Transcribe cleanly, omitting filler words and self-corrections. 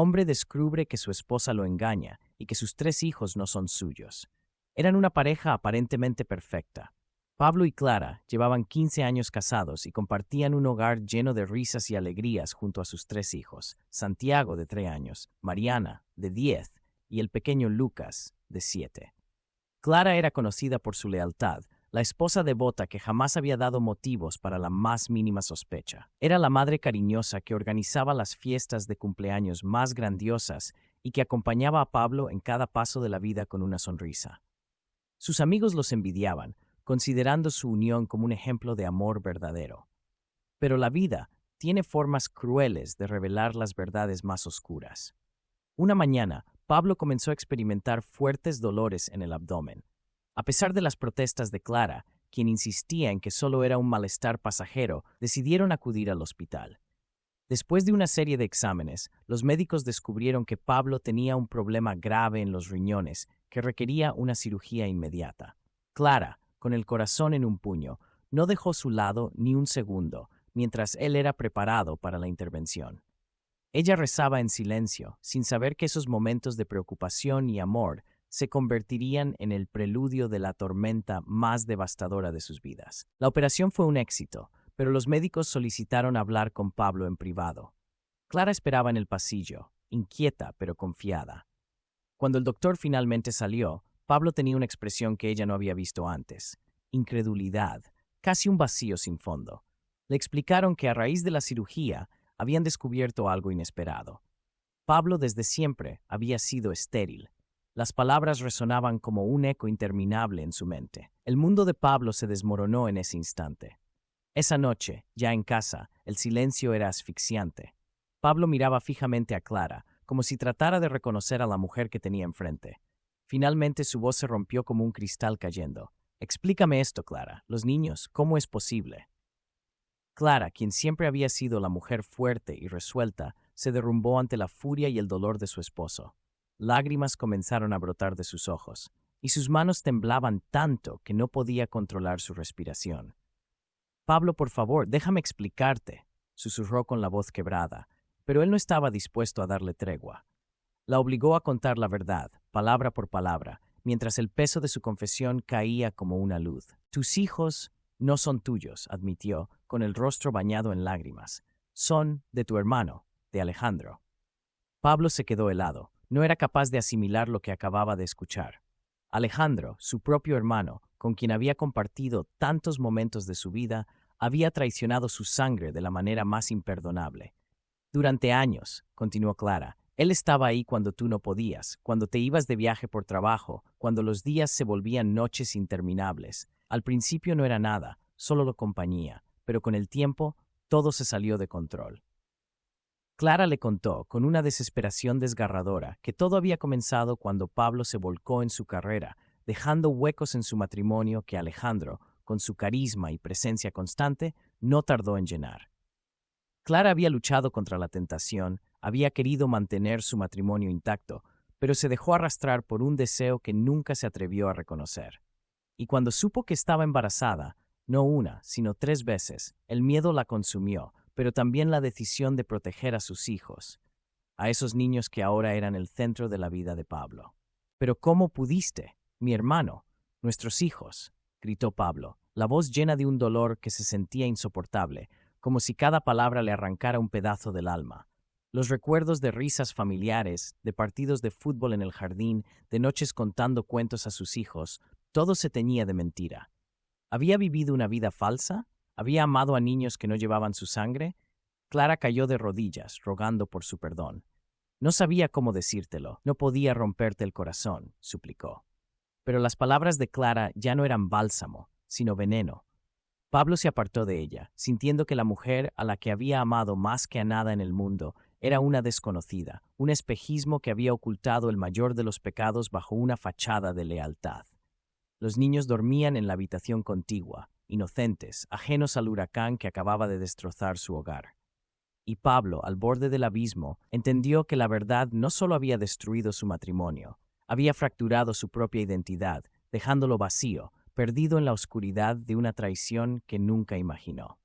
Hombre descubre que su esposa lo engaña y que sus 3 hijos no son suyos. Eran una pareja aparentemente perfecta. Pablo y Clara llevaban 15 años casados y compartían un hogar lleno de risas y alegrías junto a sus 3 hijos, Santiago, de 3 años, Mariana, de 10, y el pequeño Lucas, de 7. Clara era conocida por su lealtad, la esposa devota que jamás había dado motivos para la más mínima sospecha. Era la madre cariñosa que organizaba las fiestas de cumpleaños más grandiosas y que acompañaba a Pablo en cada paso de la vida con una sonrisa. Sus amigos los envidiaban, considerando su unión como un ejemplo de amor verdadero. Pero la vida tiene formas crueles de revelar las verdades más oscuras. Una mañana, Pablo comenzó a experimentar fuertes dolores en el abdomen. A pesar de las protestas de Clara, quien insistía en que solo era un malestar pasajero, decidieron acudir al hospital. Después de una serie de exámenes, los médicos descubrieron que Pablo tenía un problema grave en los riñones que requería una cirugía inmediata. Clara, con el corazón en un puño, no dejó su lado ni un segundo, mientras él era preparado para la intervención. Ella rezaba en silencio, sin saber que esos momentos de preocupación y amor se convertirían en el preludio de la tormenta más devastadora de sus vidas. La operación fue un éxito, pero los médicos solicitaron hablar con Pablo en privado. Clara esperaba en el pasillo, inquieta pero confiada. Cuando el doctor finalmente salió, Pablo tenía una expresión que ella no había visto antes: incredulidad, casi un vacío sin fondo. Le explicaron que a raíz de la cirugía habían descubierto algo inesperado. Pablo desde siempre había sido estéril. Las palabras resonaban como un eco interminable en su mente. El mundo de Pablo se desmoronó en ese instante. Esa noche, ya en casa, el silencio era asfixiante. Pablo miraba fijamente a Clara, como si tratara de reconocer a la mujer que tenía enfrente. Finalmente su voz se rompió como un cristal cayendo. «Explícame esto, Clara. Los niños, ¿cómo es posible?» Clara, quien siempre había sido la mujer fuerte y resuelta, se derrumbó ante la furia y el dolor de su esposo. Lágrimas comenzaron a brotar de sus ojos, y sus manos temblaban tanto que no podía controlar su respiración. «Pablo, por favor, déjame explicarte», susurró con la voz quebrada, pero él no estaba dispuesto a darle tregua. La obligó a contar la verdad, palabra por palabra, mientras el peso de su confesión caía como una luz. «Tus hijos no son tuyos», admitió, con el rostro bañado en lágrimas. «Son de tu hermano, de Alejandro». Pablo se quedó helado. No era capaz de asimilar lo que acababa de escuchar. Alejandro, su propio hermano, con quien había compartido tantos momentos de su vida, había traicionado su sangre de la manera más imperdonable. «Durante años», continuó Clara, «él estaba ahí cuando tú no podías, cuando te ibas de viaje por trabajo, cuando los días se volvían noches interminables. Al principio no era nada, solo la compañía, pero con el tiempo todo se salió de control». Clara le contó, con una desesperación desgarradora, que todo había comenzado cuando Pablo se volcó en su carrera, dejando huecos en su matrimonio que Alejandro, con su carisma y presencia constante, no tardó en llenar. Clara había luchado contra la tentación, había querido mantener su matrimonio intacto, pero se dejó arrastrar por un deseo que nunca se atrevió a reconocer. Y cuando supo que estaba embarazada, no una, sino 3 veces, el miedo la consumió, pero también la decisión de proteger a sus hijos, a esos niños que ahora eran el centro de la vida de Pablo. «¿Pero cómo pudiste? Mi hermano, nuestros hijos», gritó Pablo, la voz llena de un dolor que se sentía insoportable, como si cada palabra le arrancara un pedazo del alma. Los recuerdos de risas familiares, de partidos de fútbol en el jardín, de noches contando cuentos a sus hijos, todo se teñía de mentira. ¿Había vivido una vida falsa? ¿Había amado a niños que no llevaban su sangre? Clara cayó de rodillas, rogando por su perdón. «No sabía cómo decírtelo, no podía romperte el corazón», suplicó. Pero las palabras de Clara ya no eran bálsamo, sino veneno. Pablo se apartó de ella, sintiendo que la mujer a la que había amado más que a nada en el mundo era una desconocida, un espejismo que había ocultado el mayor de los pecados bajo una fachada de lealtad. Los niños dormían en la habitación contigua, inocentes, ajenos al huracán que acababa de destrozar su hogar. Y Pablo, al borde del abismo, entendió que la verdad no solo había destruido su matrimonio, había fracturado su propia identidad, dejándolo vacío, perdido en la oscuridad de una traición que nunca imaginó.